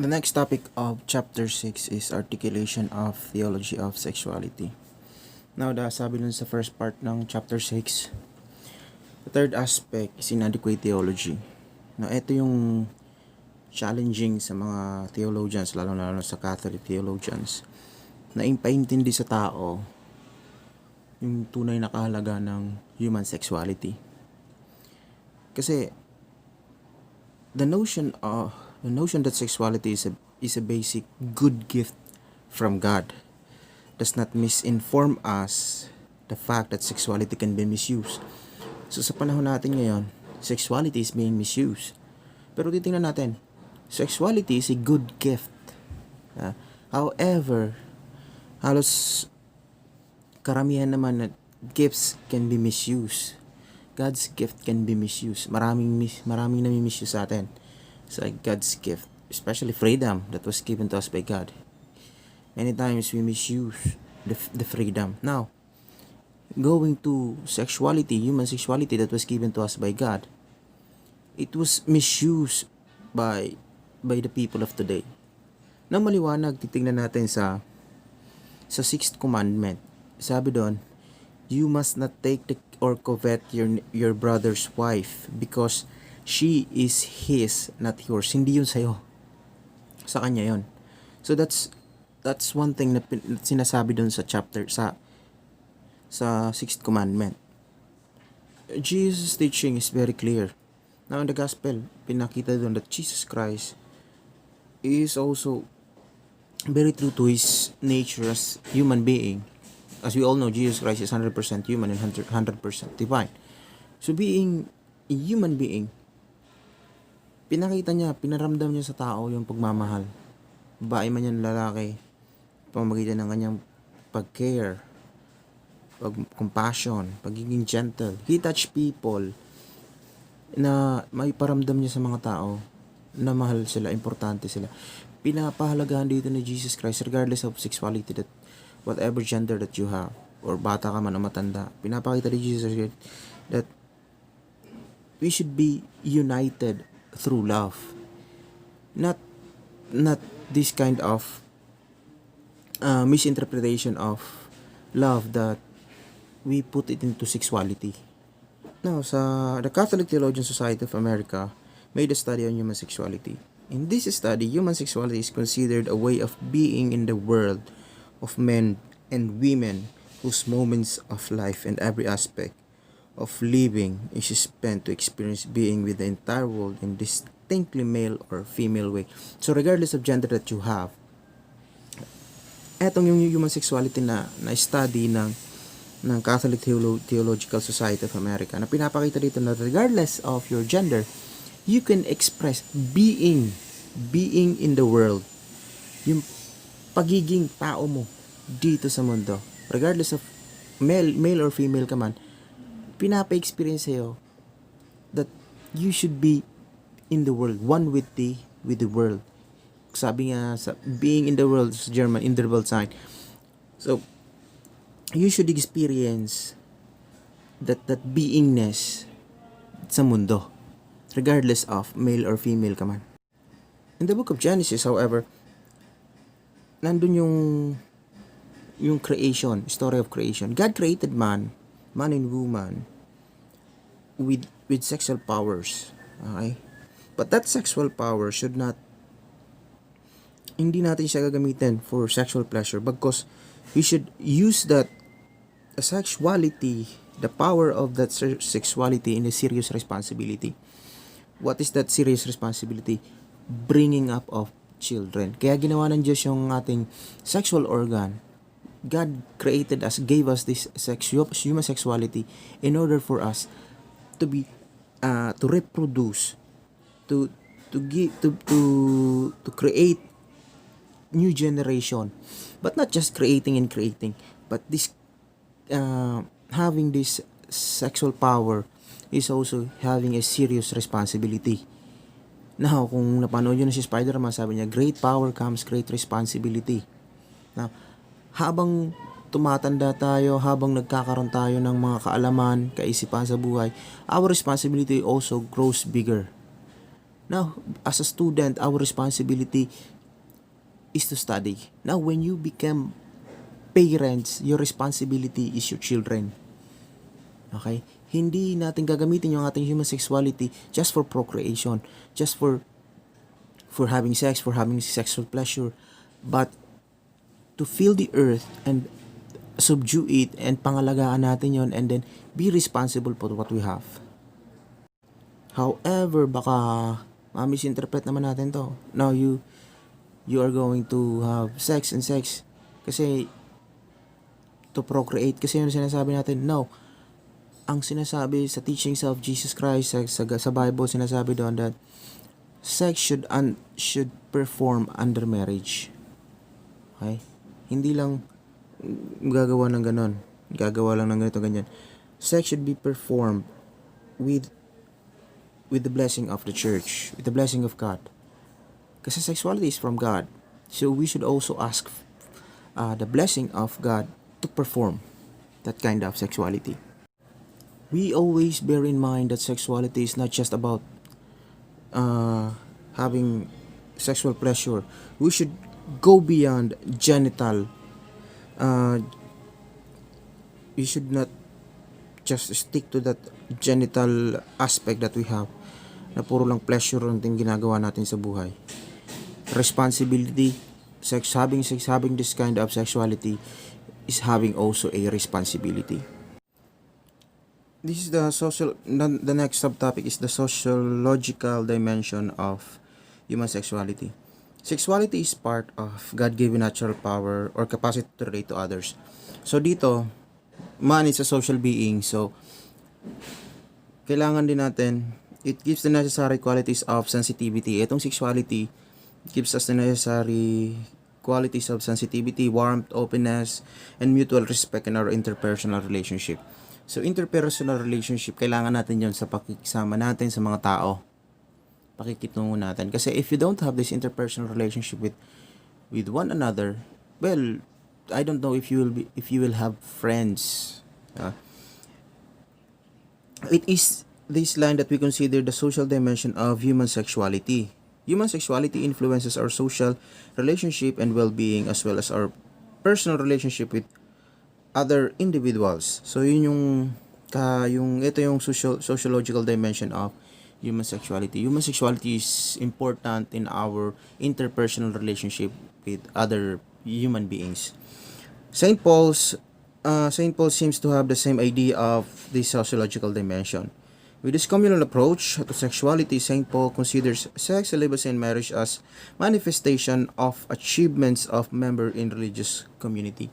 The next topic of chapter 6 is Articulation of Theology of Sexuality. Now, sabi dun sa first part ng chapter 6, the third aspect is inadequate theology. Now, ito yung challenging sa mga theologians, lalo sa Catholic theologians, na ipaintindi sa tao yung tunay na kahalaga ng human sexuality. Kasi the notion that sexuality is a basic good gift from God does not misinform us the fact that sexuality can be misused. So sa panahon natin ngayon, sexuality is being misused. Pero titingnan natin, sexuality is a good gift. However, halos karamihan naman na gifts can be misused. God's gift can be misused. Maraming nami-misuse sa atin sa God's gift, especially freedom that was given to us by God. Many times we misuse the freedom. Now, going to sexuality, human sexuality that was given to us by God, it was misused by the people of today. Na maliwanag, titingnan natin sa sixth commandment. Sabi doon, you must not take or covet your brother's wife because she is his, not yours. Hindi yun sa'yo. Sa kanya yun. So that's one thing na sinasabi doon sa chapter, sa sixth commandment. Jesus' teaching is very clear. Now in the gospel, pinakita doon that Jesus Christ is also very true to his nature as human being. As we all know, Jesus Christ is 100% human and 100% divine. So being a human being, pinakita niya, pinaramdam niya sa tao yung pagmamahal. Babae man yan, lalaki, pamamagitan ng kanyang pag-care, pag-compassion, pagiging gentle. He touched people na may paramdam niya sa mga tao na mahal sila, importante sila. Pinapahalagahan dito ni Jesus Christ regardless of sexuality, that whatever gender that you have, or bata ka man o matanda, pinapakita ni Jesus Christ that we should be united through love. Not this kind of misinterpretation of love that we put it into sexuality. Now, the Catholic Theologian Society of America made a study on human sexuality. In this study, human sexuality is considered a way of being in the world of men and women whose moments of life and every aspect of living is spent to experience being with the entire world in distinctly male or female way. So regardless of gender that you have, etong yung human sexuality na study ng Catholic Theological Society of America, na pinapakita dito na regardless of your gender, you can express being in the world, yung pagiging tao mo dito sa mundo, regardless of male or female ka man, pinapa-experience sa'yo that you should be in the world, one with the world. Sabi nga sa being in the world, sa German interval sign. So you should experience that beingness sa mundo, regardless of male or female ka man. In the book of Genesis, however, nandun yung creation, story of creation. God created man and woman with sexual powers. Okay? But that sexual power should not, hindi natin siya gagamitin for sexual pleasure, because we should use that sexuality, the power of that sexuality, in a serious responsibility. What is that serious responsibility? Bringing up of children. Kaya ginawa ng Diyos yung ating sexual organ. God created us, gave us this human sexuality in order for us to be to reproduce, to create new generation. But not just creating, but this having this sexual power is also having a serious responsibility. Now, kung napanood nyo na si Spider-Man, sabi niya, great power comes great responsibility. Now, habang tumatanda tayo, habang nagkakaroon tayo ng mga kaalaman, kaisipan sa buhay, our responsibility also grows bigger. Now, as a student, our responsibility is to study. Now, when you become parents, your responsibility is your children. Okay? Hindi natin gagamitin yung ating human sexuality just for procreation, just for having sex, for having sexual pleasure, but to fill the earth and subdue it and pangalagaan natin yon and then be responsible for what we have. However, baka ma-misinterpret naman natin to. Now, you are going to have sex and sex kasi to procreate kasi yun sinasabi natin. No. Ang sinasabi sa teachings of Jesus Christ sa Bible, sinasabi doon that sex should perform under marriage. Okay? Hindi lang gagawa ng ganon. Gagawa lang ng ganito, ganyan. Sex should be performed with the blessing of the church, with the blessing of God. Kasi sexuality is from God. So we should also ask the blessing of God to perform that kind of sexuality. We always bear in mind that sexuality is not just about having sexual pleasure. We should go beyond genital. We should not just stick to that genital aspect that we have, na puro lang pleasure ang ginagawa natin sa buhay. Responsibility, having this kind of sexuality is having also a responsibility. This is the next subtopic is the sociological dimension of human sexuality. Sexuality is part of God-given natural power or capacity to relate to others. So dito, man is a social being, so kailangan din natin, it gives the necessary qualities of sensitivity. Itong sexuality gives us the necessary qualities of sensitivity, warmth, openness, and mutual respect in our interpersonal relationship. So, interpersonal relationship, kailangan natin yon sa pakikisama natin sa mga tao. Pakikitungo natin. Kasi if you don't have this interpersonal relationship with one another, well, I don't know if you will have friends. It is this line that we consider the social dimension of human sexuality. Human sexuality influences our social relationship and well-being as well as our personal relationship with other individuals. So yun ito yung sociological dimension of human sexuality. Human sexuality is important in our interpersonal relationship with other human beings. Saint Paul seems to have the same idea of this sociological dimension. With this communal approach to sexuality, Saint Paul considers sex, celibacy, and marriage as manifestation of achievements of member in religious community.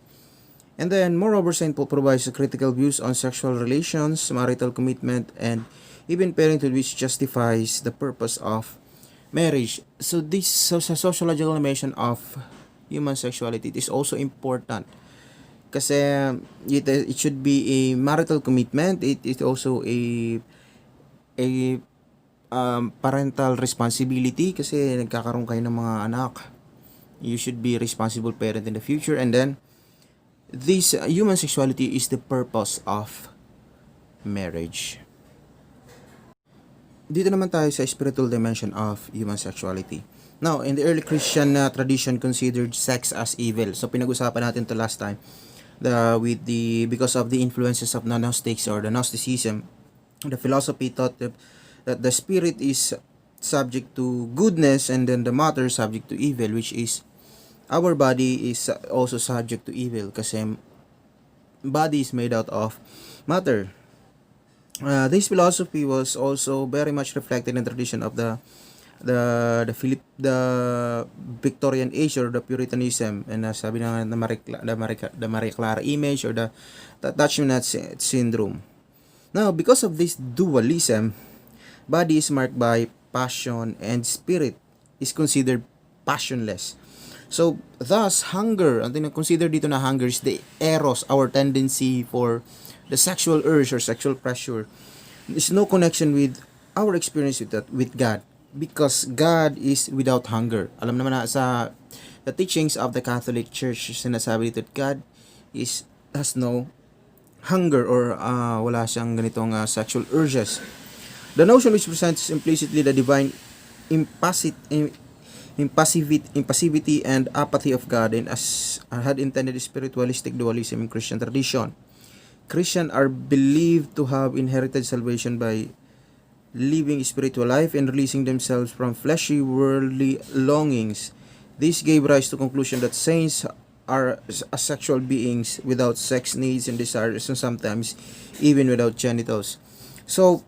And then, moreover, St. Paul provides critical views on sexual relations, marital commitment, and even parenthood, which justifies the purpose of marriage. So, this sociological dimension of human sexuality is also important. Kasi it should be a marital commitment. It is also a parental responsibility kasi nagkakaroon kayo ng mga anak. You should be a responsible parent in the future. And then, this human sexuality is the purpose of marriage. Dito naman tayo sa spiritual dimension of human sexuality. Now, in the early Christian tradition considered sex as evil. So pinag-usapan natin to last time. Because of the influences of Gnostics or the Gnosticism, the philosophy taught that the spirit is subject to goodness and then the matter subject to evil, which is our body is also subject to evil kasi body is made out of matter. This philosophy was also very much reflected in the tradition of the Victorian age or the Puritanism, and sabi na the Marie Clara image or the attachment syndrome. Now, because of this dualism, body is marked by passion and spirit is considered passionless. So, thus, hunger, ang consider dito na hunger is the eros, our tendency for the sexual urge or sexual pressure. There's no connection with our experience with God because God is without hunger. Alam naman na sa the teachings of the Catholic Church, sinasabi dito that God has no hunger or wala siyang ganitong sexual urges. The notion which presents implicitly the divine impassivity and apathy of God, and as had intended spiritualistic dualism in Christian tradition. Christians are believed to have inherited salvation by living spiritual life and releasing themselves from fleshy worldly longings. This gave rise to conclusion that saints are asexual beings without sex needs and desires, and sometimes even without genitals. So,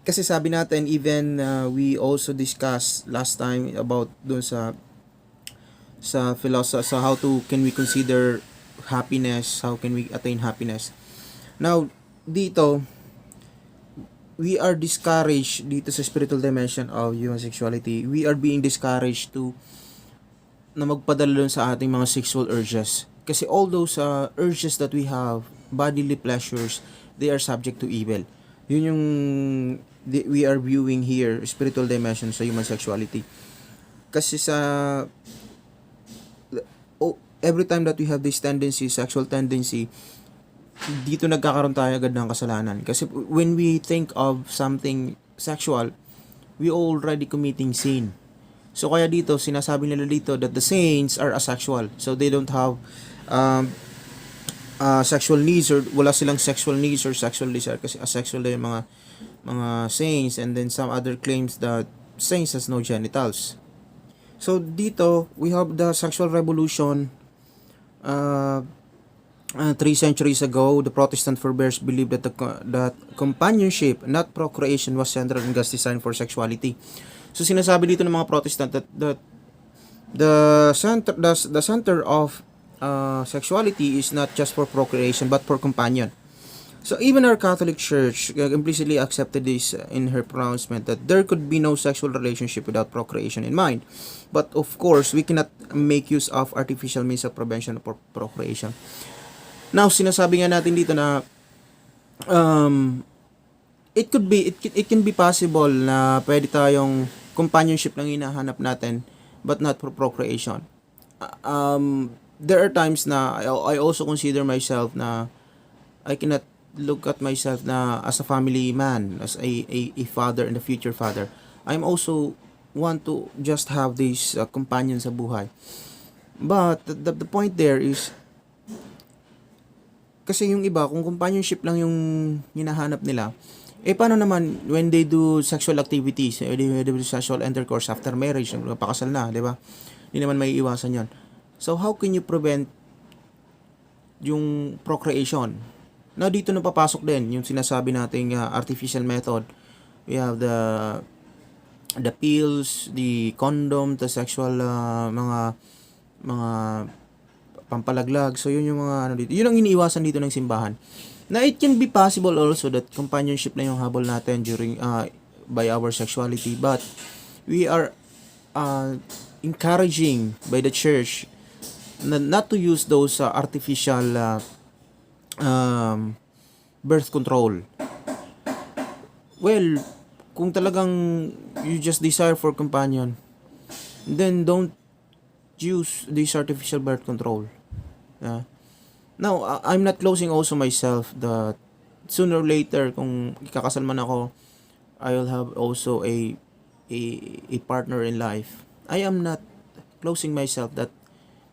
kasi sabi natin, even we also discussed last time about dun sa philosophy, sa how to can we consider happiness, how can we attain happiness. Now, dito we are discouraged dito sa spiritual dimension of human sexuality. We are being discouraged to na magpadala dun sa ating mga sexual urges. Kasi all those urges that we have, bodily pleasures, they are subject to evil. Yun yung we are viewing here, spiritual dimension sa human sexuality. Kasi every time that we have this tendency, sexual tendency, dito nagkakaroon tayo agad ng kasalanan. Kasi when we think of something sexual, we already committing sin. So kaya dito, sinasabi nila dito that the saints are asexual. So they don't have sexual needs, or wala silang sexual needs or sexual desire, kasi asexual na yung mga saints. And then some other claims that saints has no genitals. So dito, we have the sexual revolution. 3 centuries ago, the Protestant forebears believed that that companionship, not procreation, was central in God's design for sexuality. So sinasabi dito ng mga Protestant that the center of sexuality is not just for procreation but for companion. So even our Catholic Church implicitly accepted this in her pronouncement that there could be no sexual relationship without procreation in mind. But of course, we cannot make use of artificial means of prevention for procreation. Now, sinasabi nga natin dito na it can be possible na pwede tayong companionship lang hinahanap natin but not for procreation. There are times na I also consider myself na I cannot look at myself na as a family man, as a father and a future father. I'm also want to just have this companion sa buhay. But the point there is, kasi yung iba, kung companionship lang yung hinahanap nila, paano naman when they do sexual activities, they do sexual intercourse after marriage, pakasal na, di ba? Hindi naman may iwasan yon. So, how can you prevent yung procreation? Na dito na papasok din yung sinasabi nating artificial method. We have the pills, the condom, the sexual mga pampalaglag. So yun yung mga dito. Yun ang iniiwasan dito ng simbahan. Na it can be possible also that companionship na yung habol natin during by our sexuality, but we are encouraging by the church not to use those artificial birth control. Well, kung talagang you just desire for companion, then don't use this artificial birth control. Now, I'm not closing also myself that sooner or later, kung ikakasal man ako, I will have also a partner in life. I am not closing myself that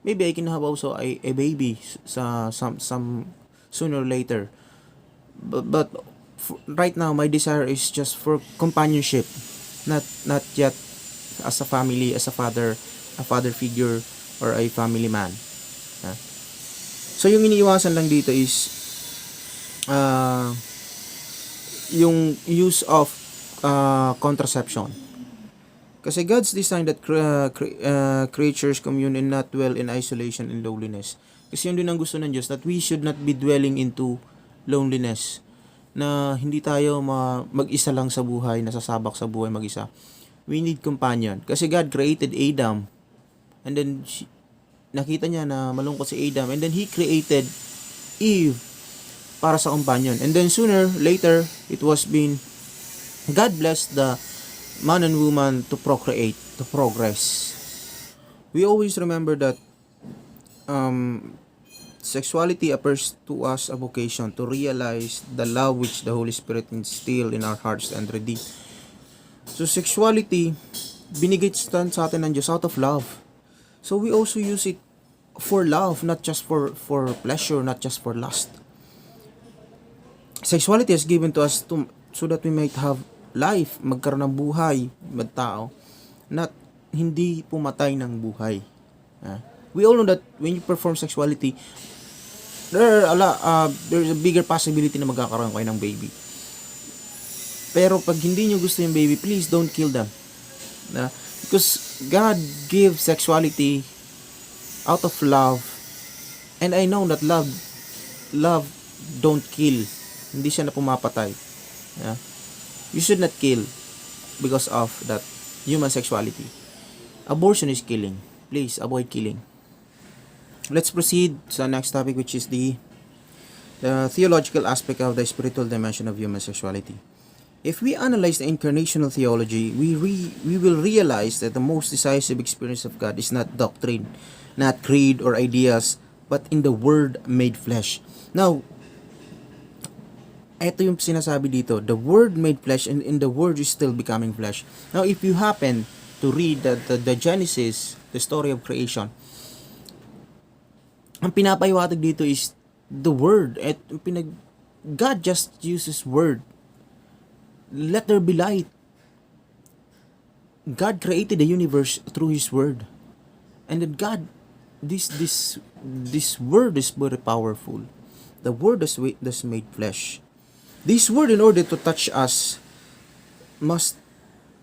maybe I can have also a baby sa some sooner or later. But right now, my desire is just for companionship, not yet as a family, as a father figure or a family man. So yung iniiwasan lang dito is yung use of contraception. Kasi God's design that creatures commune and not dwell in isolation and loneliness. Kasi yun din ang gusto ng Diyos, that we should not be dwelling into loneliness. Na hindi tayo mag-isa lang sa buhay, nasasabak sa buhay mag-isa. We need companion. Kasi God created Adam, and then nakita niya na malungkot si Adam, and then He created Eve para sa companion. And then sooner, later, it was God blessed the man and woman to procreate, to progress. We always remember that sexuality appears to us a vocation to realize the love which the Holy Spirit instilled in our hearts and redeem. So sexuality binigay sa atin ng Diyos out of love. So we also use it for love, not just for pleasure, not just for lust. Sexuality is given to us so that we might have life, magkaroon ng buhay, magtao, not hindi pumatay ng buhay. We all know that when you perform sexuality, there's a bigger possibility na magkakaroon kayo ng baby. Pero pag hindi nyo gusto yung baby, please don't kill them. Because God gives sexuality out of love, and I know that love don't kill. Hindi siya na pumapatay. You should not kill because of that human sexuality. Abortion is killing. Please avoid killing. Let's proceed sa next topic, which is the theological aspect of the spiritual dimension of human sexuality. If we analyze the incarnational theology, we will realize that the most decisive experience of God is not doctrine, not creed or ideas, but in the Word made flesh. Now, ito yung sinasabi dito, the Word made flesh, and in the Word is still becoming flesh. Now, if you happen to read the Genesis, the story of creation, ang pinapayawatag dito is the Word. God just uses Word. Let there be light. God created the universe through His Word. And then God, this Word is very powerful. The Word that's made flesh. This Word, in order to touch us, must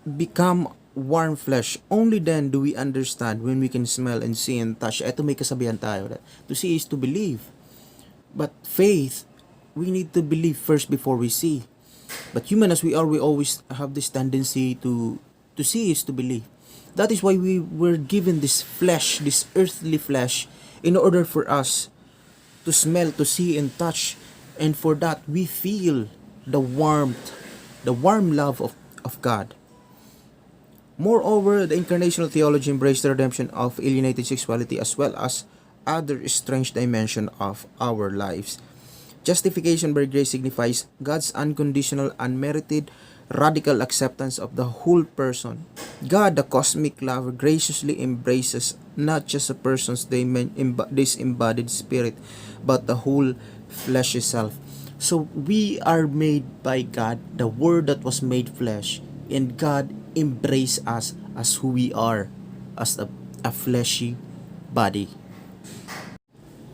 become warm flesh. Only then do we understand, when we can smell and see and touch. Ito may kasabihan tayo. To see is to believe. But faith, we need to believe first before we see. But human as we are, we always have this tendency to see is to believe. That is why we were given this flesh, this earthly flesh, in order for us to smell, to see, and touch. And for that, we feel the warm love of God. Moreover, the incarnational theology embraced the redemption of alienated sexuality as well as other strange dimension of our lives. Justification by grace signifies God's unconditional, unmerited, radical acceptance of the whole person. God, the cosmic lover, graciously embraces not just a person's disembodied spirit, but the whole flesh itself. So we are made by God, the Word that was made flesh, and God embrace us as who we are, as a fleshy body.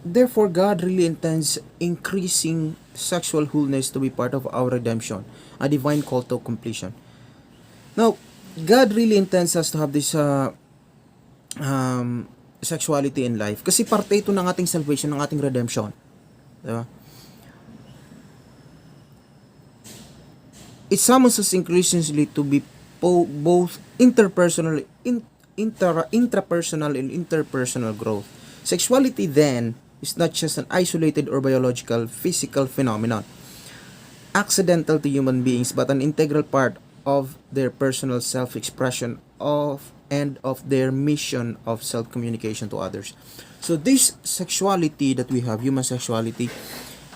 Therefore, God really intends increasing sexual wholeness to be part of our redemption, a divine call to completion. Now, God really intends us to have this sexuality in life kasi parte ito ng ating salvation, ng ating redemption. Diba? It summons us increasingly to be both intrapersonal and interpersonal growth. Sexuality then is not just an isolated or biological physical phenomenon, accidental to human beings, but an integral part of their personal self-expression and of their mission of self-communication to others. So this sexuality that we have, human sexuality,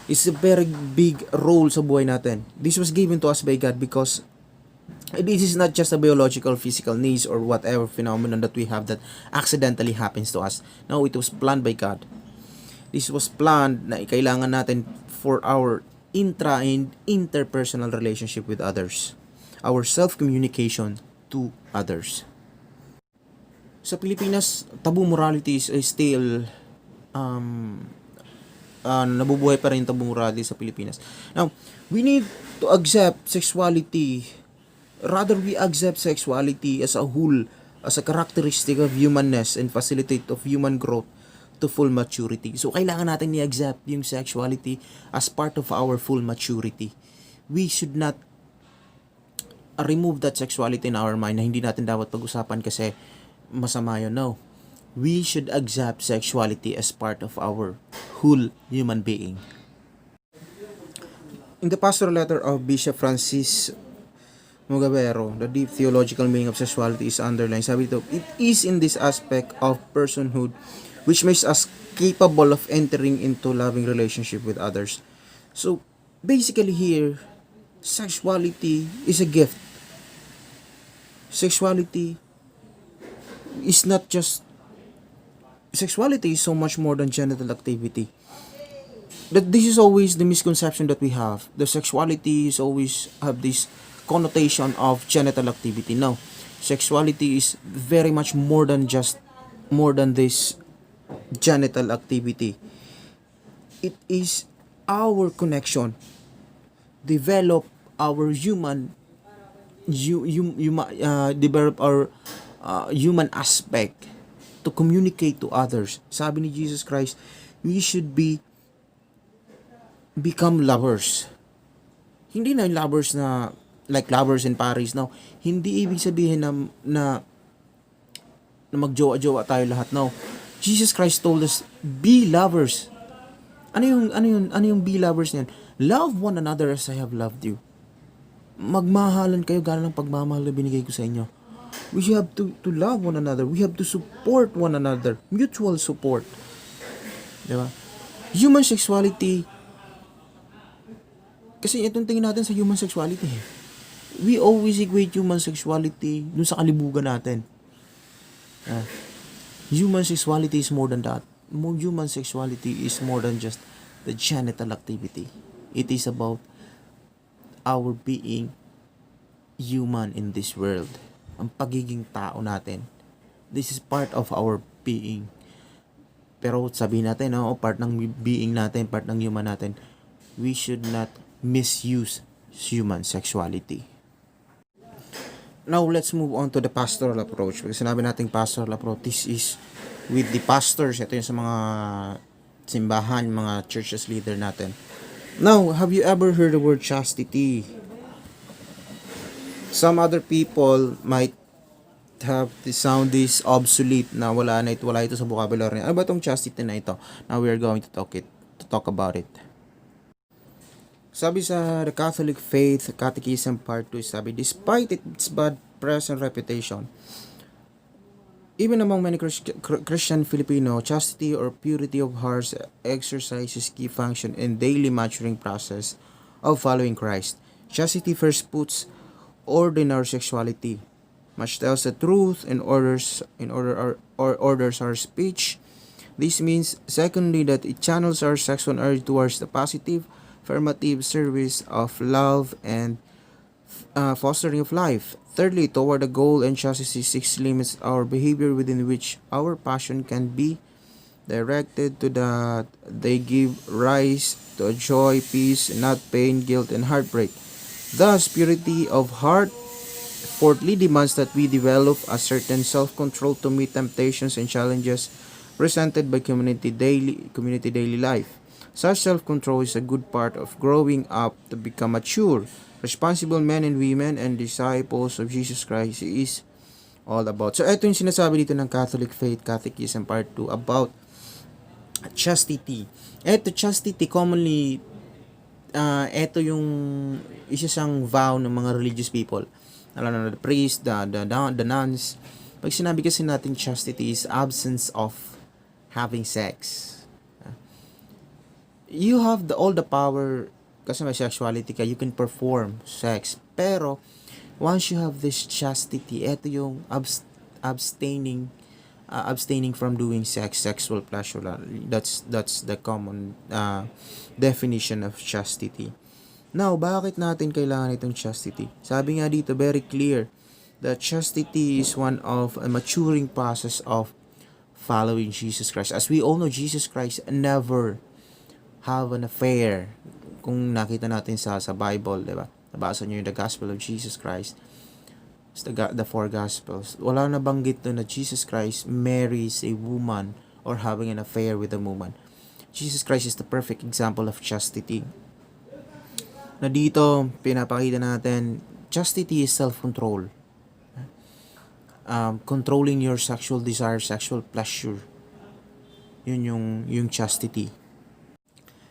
is a very big role sa buhay natin. This was given to us by God because this is not just a biological, physical needs or whatever phenomenon that we have that accidentally happens to us. No, it was planned by God. This was planned na kailangan natin for our intra and interpersonal relationship with others. Our self-communication to others. Sa Pilipinas, taboo morality is still nabubuhay pa rin yung taboo morality sa Pilipinas. Now, we need to accept sexuality. Rather, we accept sexuality as a whole, as a characteristic of humanness and facilitate of human growth to full maturity. So, kailangan natin i-accept yung sexuality as part of our full maturity. We should not remove that sexuality in our mind na hindi natin dapat pag-usapan kasi masama yun. No. We should accept sexuality as part of our whole human being. In the pastoral letter of Bishop Francis Mugavero, the deep theological meaning of sexuality is underlined. Sabi ito, it is in this aspect of personhood which makes us capable of entering into loving relationship with others. So, basically here, sexuality is a gift. Sexuality is not just sexuality is so much more than genital activity. That this is always the misconception that we have. The sexuality is always have this connotation of genital activity. No, sexuality is very much more than this genital activity. It is our connection, develop our develop our human aspect to communicate to others. Sabi ni Jesus Christ, we should become lovers. Hindi na yung lovers na like lovers in Paris. No, hindi ibig sabihin na magjowa-jowa tayo lahat. No, Jesus Christ told us be lovers. Ano yung be lovers niyan? Love one another as I have loved you. Magmahalan kayo gano'n ng pagmamahal na binigay ko sa inyo. We have to love one another. We have to support one another. Mutual support. Diba? Human sexuality, kasi itong tingin natin sa human sexuality. We always equate human sexuality dun sa kalibugan natin. Human sexuality is more than that. Human sexuality is more than just the genital activity. It is about our being human in this world. Ang pagiging tao natin. This is part of our being. Pero sabihin natin, part ng being natin, part ng human natin, we should not misuse human sexuality. Now, let's move on to the pastoral approach. Kasi sinabi natin pastoral approach, this is with the pastors. Ito yung sa mga simbahan, mga churches leader natin. Now, have you ever heard the word chastity? Some other people might have the sound this obsolete na wala ito sa vocabulary. Ano ba itong chastity na ito? Now we are going to talk about it. Sabi sa the Catholic Faith Catechism Part 2, sabi, despite its bad present reputation, even among many Christian Filipino, chastity or purity of heart exercises key function in daily maturing process of following Christ. Chastity first puts order in our sexuality, much tells the truth and orders our speech. This means, secondly, that it channels our sexual urge towards the positive, affirmative service of love and fostering of life. Thirdly, toward the goal and chastity seeks limits our behavior within which our passion can be directed to that they give rise to joy, peace, not pain, guilt, and heartbreak. Thus, purity of heart fourthly demands that we develop a certain self-control to meet temptations and challenges presented by community daily life. Such self-control is a good part of growing up to become mature, responsible men and women and disciples of Jesus Christ is all about. So, ito yung sinasabi dito ng Catholic Faith Catechism Part 2 about chastity. Ito, chastity, commonly, ito yung isa siyang vow ng mga religious people. Alam na, the priest, the nuns. Pag sinabi kasi natin chastity is absence of having sex. You have all the power kasi may sexuality ka, you can perform sex. Pero, once you have this chastity, ito yung abstaining from doing sexual pleasure. That's the common definition of chastity. Now, bakit natin kailangan itong chastity? Sabi nga dito, very clear, that chastity is one of a maturing process of following Jesus Christ. As we all know, Jesus Christ never have an affair. Kung nakita natin sa Bible, di ba? Nabasa niyo yung the Gospel of Jesus Christ. The four Gospels. Wala na banggit doon na Jesus Christ marries a woman or having an affair with a woman. Jesus Christ is the perfect example of chastity. Na dito, pinapakita natin, chastity is self-control. Controlling your sexual desire, sexual pleasure. Yun yung chastity.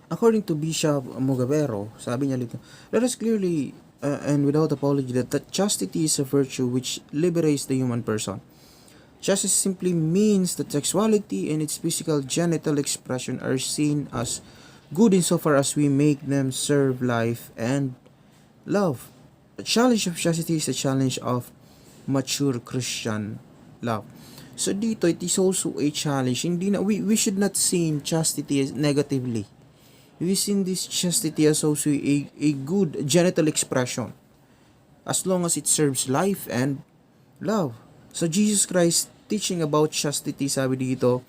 According to Bishop Mugavero, sabi niya dito, let us clearly and without apology that chastity is a virtue which liberates the human person. Chastity simply means that sexuality and its physical genital expression are seen as good insofar as we make them serve life and love. The challenge of chastity is the challenge of mature Christian love. So dito, it is also a challenge. Hindi na, we should not see chastity as negatively. We see this chastity as also a good genital expression, as long as it serves life and love. So Jesus Christ teaching about chastity, sabi dito,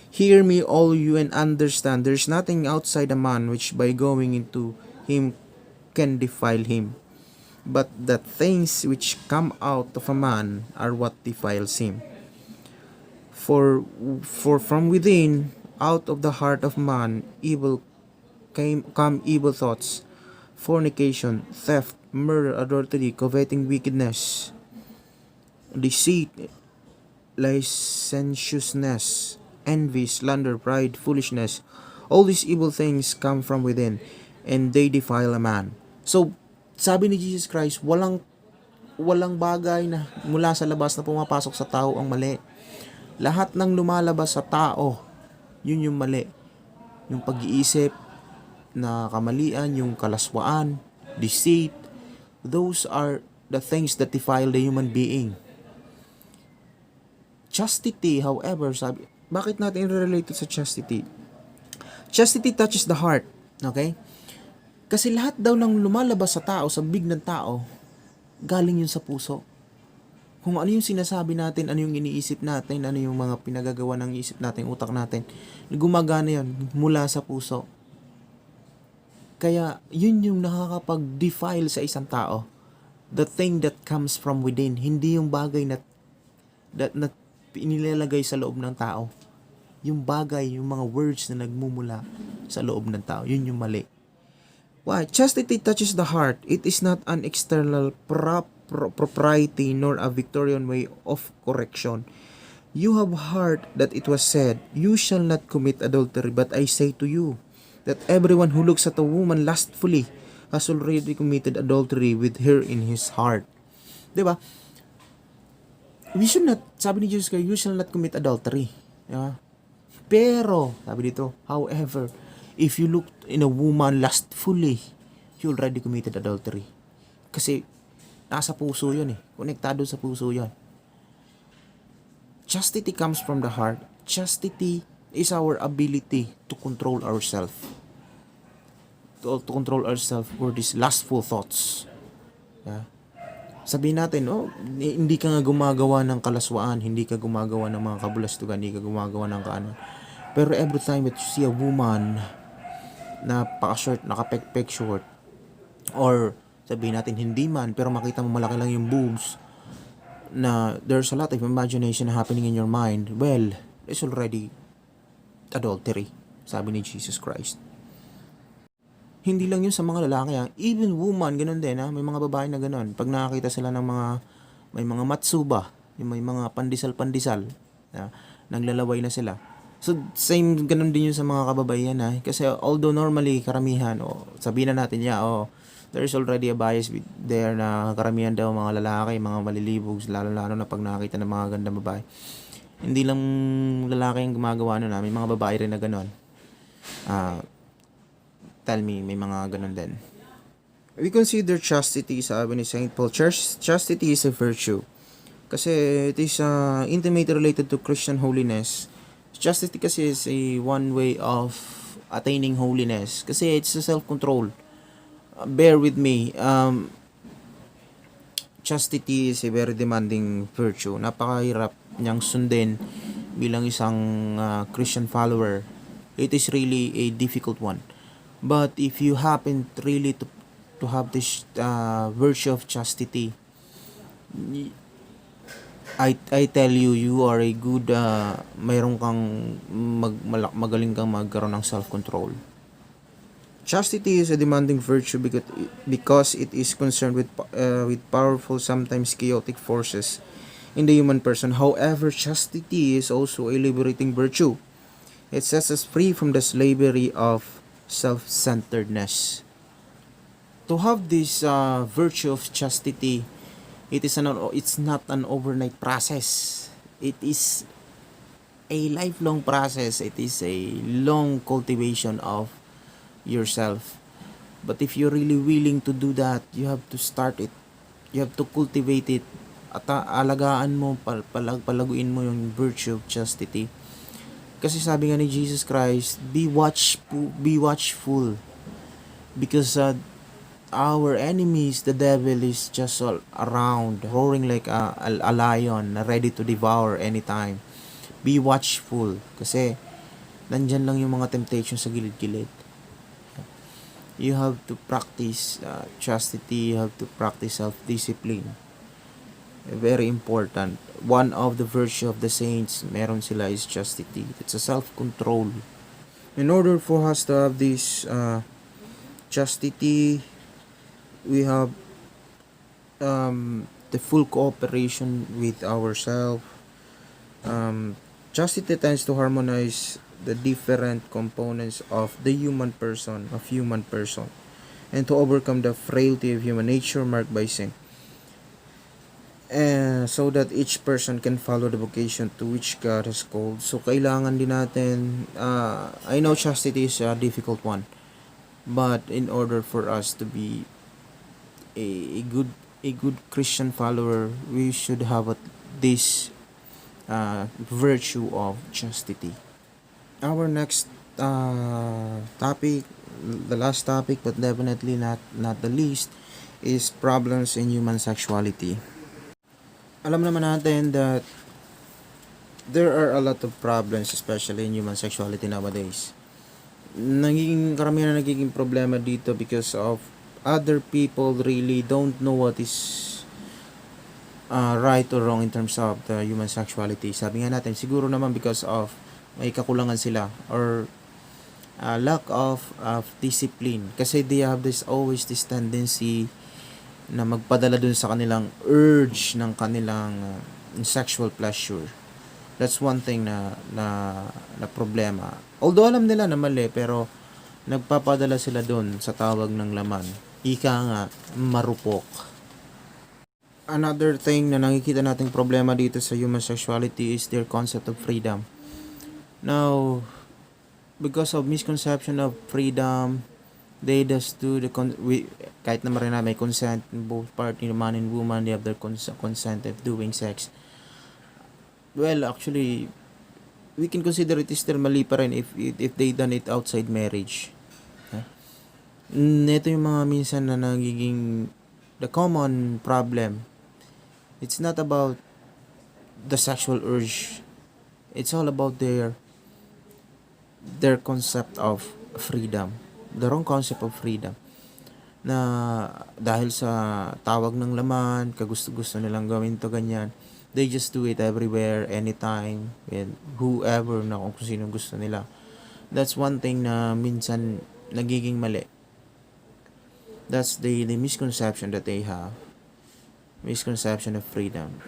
hear me all you and understand, there's nothing outside a man which by going into him can defile him, but the things which come out of a man are what defiles him. For from within, out of the heart of man, come evil thoughts, fornication, theft, murder, adultery, coveting wickedness, deceit, licentiousness, envy, slander, pride, foolishness. All these evil things come from within, and they defile a man. So, sabi ni Jesus Christ, walang bagay na mula sa labas na pumapasok sa tao ang mali. Lahat ng lumalabas sa tao, yun yung mali. Yung pag-iisip na kamalian, yung kalaswaan, deceit, those are the things that defile the human being. Chastity, however, sabi, bakit natin i-relate sa chastity? Chastity touches the heart, okay? Kasi lahat daw ng lumalabas sa tao, sa big ng tao, galing yun sa puso. Kung ano yung sinasabi natin, ano yung iniisip natin, ano yung mga pinagagawa ng isip natin, utak natin, gumagana yun mula sa puso. Kaya, yun yung nakakapag-defile sa isang tao. The thing that comes from within, hindi yung bagay na inilalagay sa loob ng tao. Yung bagay, yung mga words na nagmumula sa loob ng tao, yun yung mali. Why? Chastity touches the heart. It is not an external propriety nor a Victorian way of correction. You have heard that it was said, you shall not commit adultery, but I say to you, that everyone who looks at a woman lustfully has already committed adultery with her in his heart. Diba? We should not, sabi ni Jesus Christ, you shall not commit adultery. Diba? Pero, sabi dito, however, if you look in a woman lustfully, you already committed adultery. Kasi, nasa puso yun eh. Konektado sa puso yun. Chastity comes from the heart. Chastity is our ability to control ourselves. To control ourselves for these lustful thoughts. Yeah. Sabihin natin, hindi ka nga gumagawa ng kalaswaan, hindi ka gumagawa ng mga kabulastugan, hindi ka gumagawa ng kaano. Pero every time that you see a woman na paka-short, nakapek-pek short, or sabihin natin hindi man, pero makita mo malaki lang yung boobs, na there's a lot of imagination happening in your mind, well, it's already adultery, sabi ni Jesus Christ. Hindi lang yun sa mga lalaki, even woman, ganun din, may mga babae na ganun. Pag nakakita sila ng may mga matsuba, yung may mga pandisal-pandisal, naglalaway na sila. So, same ganun din yun sa mga kababaihan, kasi although normally, karamihan, sabihin na natin, there's already a bias there na karamihan daw mga lalaki, mga malilibog, lalo-lalo na pag nakakita ng mga gandang babae. Hindi lang lalaki yung gumagawa nun, may mga babae rin na ganun. Tell me, may mga ganun din. We consider chastity, sabi ni St. Paul, chastity is a virtue. Kasi it is intimately related to Christian holiness. Chastity kasi is a one way of attaining holiness. Kasi it's a self-control. Bear with me. Chastity is a very demanding virtue. Napakahirap niyang sundin bilang isang Christian follower. It is really a difficult one. But if you happen really to have this virtue of chastity, I tell you, you are a good, mayroon kang magaling kang magkaroon ng self-control. Chastity is a demanding virtue because it is concerned with powerful, sometimes chaotic forces in the human person. However, chastity is also a liberating virtue. It sets us free from the slavery of self-centeredness. To have this virtue of chastity, it's not an overnight process. It is a lifelong process. It is a long cultivation of yourself. But if you're really willing to do that, you have to start it. You have to cultivate it at alagaan mo, palaguin mo yung virtue of chastity. Kasi sabi nga ni Jesus Christ, be watchful because our enemies, the devil, is just all around, roaring like a lion, ready to devour anytime. Be watchful kasi nandyan lang yung mga temptation sa gilid-gilid. You have to practice chastity, you have to practice self-discipline. Very important. One of the virtue of the saints, meron sila, is chastity. It's a self-control. In order for us to have this chastity, we have the full cooperation with ourselves. Chastity tends to harmonize the different components of the human person, and to overcome the frailty of human nature marked by sin. So that each person can follow the vocation to which God has called. So kailangan din natin, I know chastity is a difficult one, but in order for us to be a good Christian follower, we should have this virtue of chastity. Our next topic, the last topic but definitely not the least, is problems in human sexuality. Alam naman natin that there are a lot of problems, especially in human sexuality nowadays. Karamihan na nagiging problema dito because of other people really don't know what is right or wrong in terms of the human sexuality. Sabi nga natin, siguro naman because of may kakulangan sila or lack of discipline. Kasi they have always this tendency na magpadala dun sa kanilang urge ng kanilang sexual pleasure. That's one thing na problema. Although alam nila na mali, pero nagpapadala sila dun sa tawag ng laman. Ika nga, marupok. Another thing na nakikita nating problema dito sa human sexuality is their concept of freedom. Now, because of misconception of freedom, they just do kahit naman rin na may consent in both party, man and woman, they have their consent of doing sex. Well, actually, we can consider it is still mali pa rin if they done it outside marriage. Ito yung mga minsan na nagiging the common problem. It's not about the sexual urge. It's all about their concept of freedom. The wrong concept of freedom. Na dahil sa tawag ng laman, kagusto-gusto nilang gawin to ganyan, they just do it everywhere, anytime, with whoever na kung sino gusto nila. That's one thing na minsan nagiging mali. That's the misconception that they have. Misconception of freedom.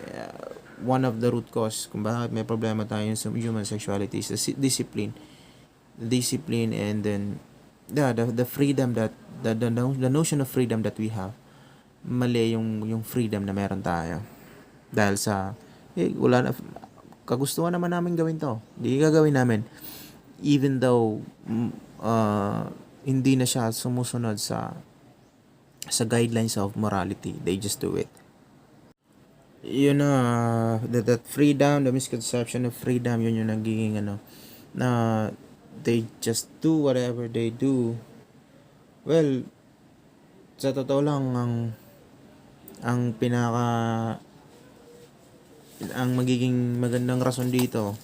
One of the root cause kung bakit may problema tayo sa human sexuality is the discipline. And then the freedom that the notion of freedom that we have, mali yung freedom na meron tayo dahil sa wala na, kagustuhan naman namin gawin to, hindi gagawin namin even though hindi na siya sumusunod sa guidelines of morality. They just do it. Yun na that freedom, the misconception of freedom, yun yung nagiging na they just do whatever they do. Well, sa totoo lang, ang magiging magandang rason dito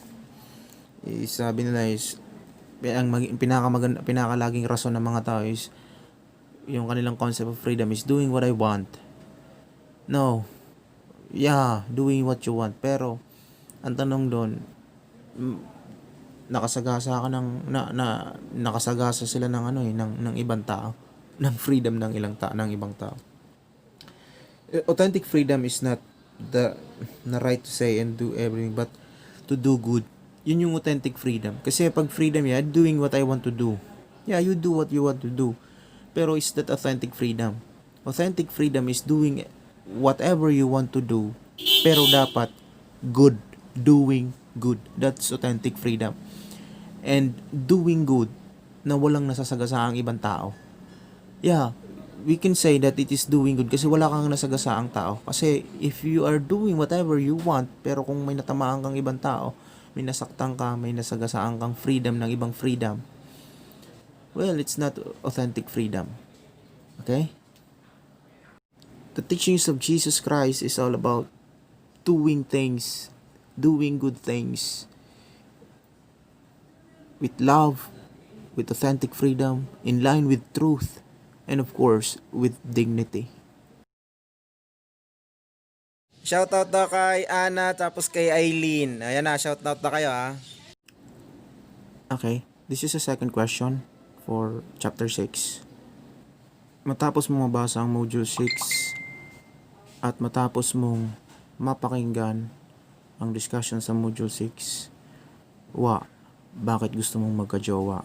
is, sabi nila is, ang pinakalaging rason ng mga tao is yung kanilang concept of freedom is doing what I want. No. Yeah, doing what you want. Pero ang tanong doon, nakasagasa ka nakasagasa sila ng ng ibang tao, ng freedom ng ibang tao. Authentic freedom is not the right to say and do everything, but to do good. Yun yung authentic freedom. Kasi pag freedom, doing what I want to do. Yeah, you do what you want to do. Pero is that authentic freedom? Authentic freedom is doing whatever you want to do, pero dapat good. Doing good. That's authentic freedom. And doing good na walang nasasagasa ang ibang tao. Yeah, we can say that it is doing good kasi wala kang nasagasaang tao. Kasi if you are doing whatever you want, pero kung may natamaan kang ibang tao, may nasaktan ka, may nasagasaan kang freedom ng ibang freedom, well, it's not authentic freedom. Okay? The teachings of Jesus Christ is all about doing things, doing good things with love, with authentic freedom, in line with truth, and of course, with dignity. Shoutout daw kay Ana tapos kay Eileen. Ayan na, shoutout na kayo ha. Okay, this is a second question for chapter 6. Matapos mo mabasa ang module 6 at matapos mong mapakinggan ang discussion sa module 6, bakit gusto mong magka-jowa?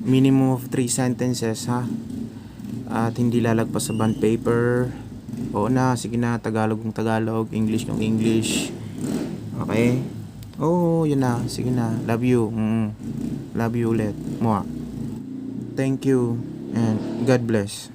Minimum of 3 sentences ha. At hindi lalagpas sa bond paper. Oo na, sige na, Tagalog kung Tagalog, English kung English. Okay? Oo, yun na, sige na. Love you. Love you ulit. Thank you and God bless.